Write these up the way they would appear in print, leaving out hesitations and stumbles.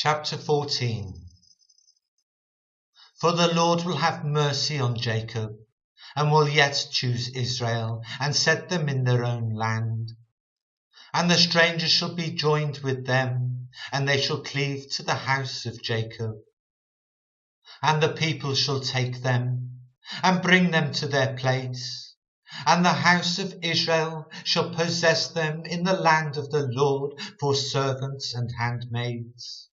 Chapter 14. For the Lord will have mercy on Jacob, and will yet choose Israel, and set them in their own land. And the strangers shall be joined with them, and they shall cleave to the house of Jacob. And the people shall take them, and bring them to their place. And the house of Israel shall possess them in the land of the Lord for servants and handmaids.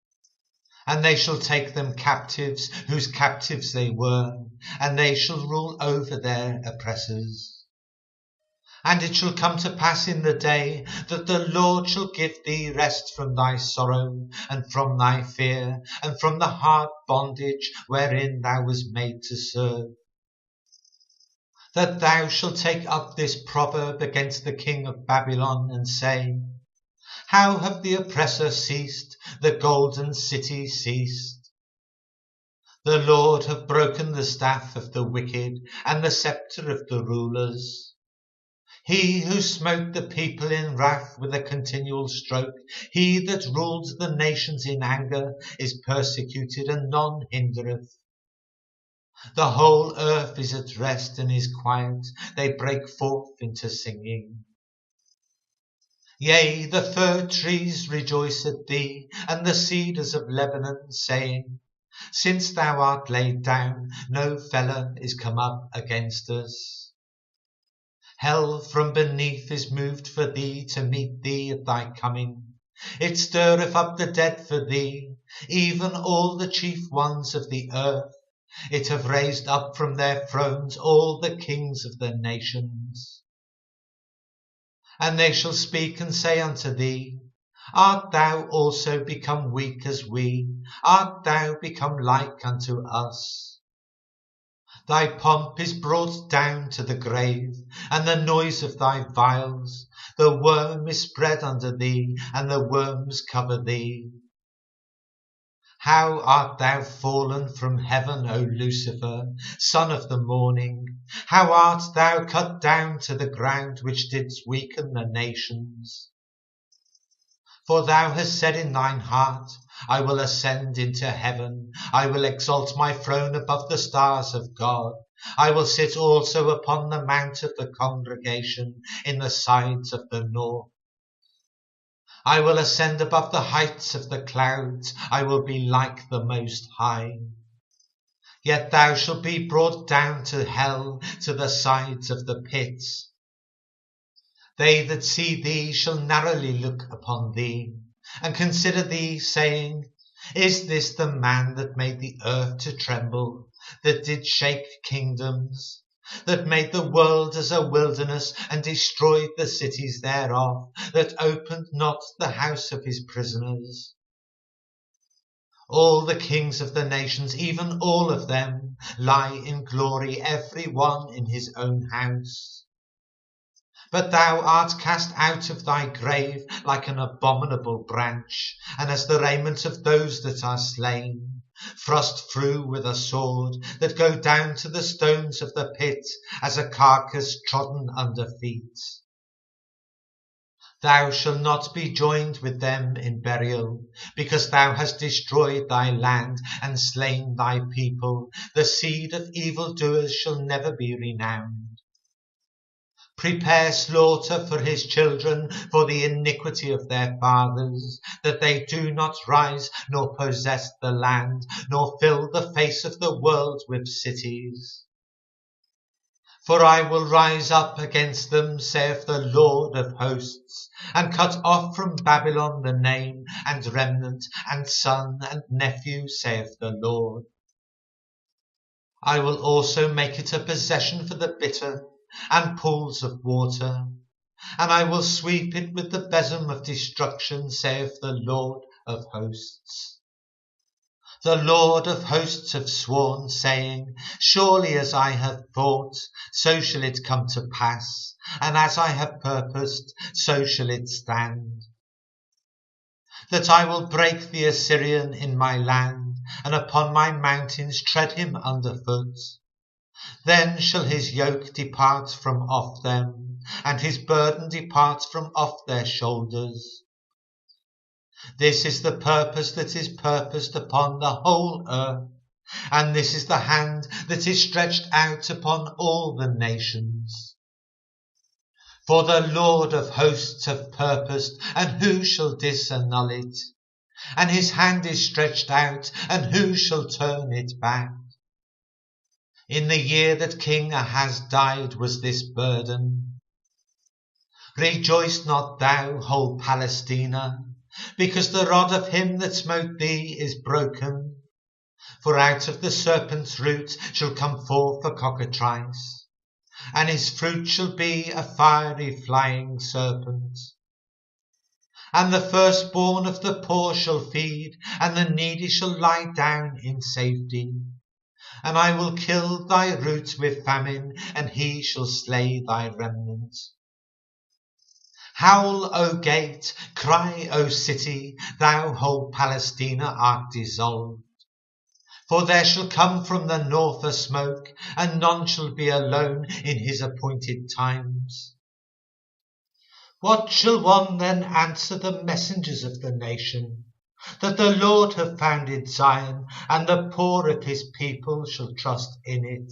And they shall take them captives, whose captives they were, and they shall rule over their oppressors. And it shall come to pass in the day that the Lord shall give thee rest from thy sorrow, and from thy fear, and from the hard bondage wherein thou wast made to serve. That thou shalt take up this proverb against the king of Babylon, and say, How have the oppressor ceased, the golden city ceased? The Lord hath broken the staff of the wicked, and the sceptre of the rulers. He who smote the people in wrath with a continual stroke, he that ruled the nations in anger, is persecuted, and none hindereth. The whole earth is at rest and is quiet, they break forth into singing. Yea, the fir trees rejoice at thee, and the cedars of Lebanon, saying, Since thou art laid down, no feller is come up against us. Hell from beneath is moved for thee to meet thee at thy coming. It stirreth up the dead for thee, even all the chief ones of the earth. It hath raised up from their thrones all the kings of the nations. And they shall speak and say unto thee, Art thou also become weak as we? Art thou become like unto us? Thy pomp is brought down to the grave, and the noise of thy vials. The worm is spread under thee, and the worms cover thee. How art thou fallen from heaven, O Lucifer, son of the morning? How art thou cut down to the ground, which didst weaken the nations? For thou hast said in thine heart, I will ascend into heaven. I will exalt my throne above the stars of God. I will sit also upon the mount of the congregation in the sides of the north. I will ascend above the heights of the clouds. I will be like the Most High. Yet thou shalt be brought down to hell, to the sides of the pit. They that see thee shall narrowly look upon thee, and consider thee, saying, Is this the man that made the earth to tremble, that did shake kingdoms, that made the world as a wilderness, and destroyed the cities thereof, that opened not the house of his prisoners? All the kings of the nations, even all of them, lie in glory, every one in his own house. But thou art cast out of thy grave like an abominable branch, and as the raiment of those that are slain, thrust through with a sword, that go down to the stones of the pit, as a carcass trodden under feet. Thou shalt not be joined with them in burial, because thou hast destroyed thy land, and slain thy people. The seed of evildoers shall never be renowned. Prepare slaughter for his children, for the iniquity of their fathers, that they do not rise, nor possess the land, nor fill the face of the world with cities. For I will rise up against them, saith the Lord of hosts, and cut off from Babylon the name, and remnant, and son, and nephew, saith the Lord. I will also make it a possession for the bitter, and pools of water, and I will sweep it with the besom of destruction, saith the Lord of hosts. The Lord of hosts hath sworn, saying, Surely as I have thought, so shall it come to pass, and as I have purposed, so shall it stand. That I will break the Assyrian in my land, and upon my mountains tread him under foot. Then shall his yoke depart from off them, and his burden depart from off their shoulders. This is the purpose that is purposed upon the whole earth, and this is the hand that is stretched out upon all the nations. For the Lord of hosts hath purposed, and who shall disannul it? And his hand is stretched out, and who shall turn it back? In the year that King Ahaz died was this burden. Rejoice not thou, whole Palestina, because the rod of him that smote thee is broken. For out of the serpent's root shall come forth a cockatrice, and his fruit shall be a fiery flying serpent. And the firstborn of the poor shall feed, and the needy shall lie down in safety. And I will kill thy roots with famine, and he shall slay thy remnant. Howl, O gate, cry, O city, thou whole Palestina art dissolved. For there shall come from the north a smoke, and none shall be alone in his appointed times. What shall one then answer the messengers of the nation? That the Lord hath founded Zion, and the poor of his people shall trust in it.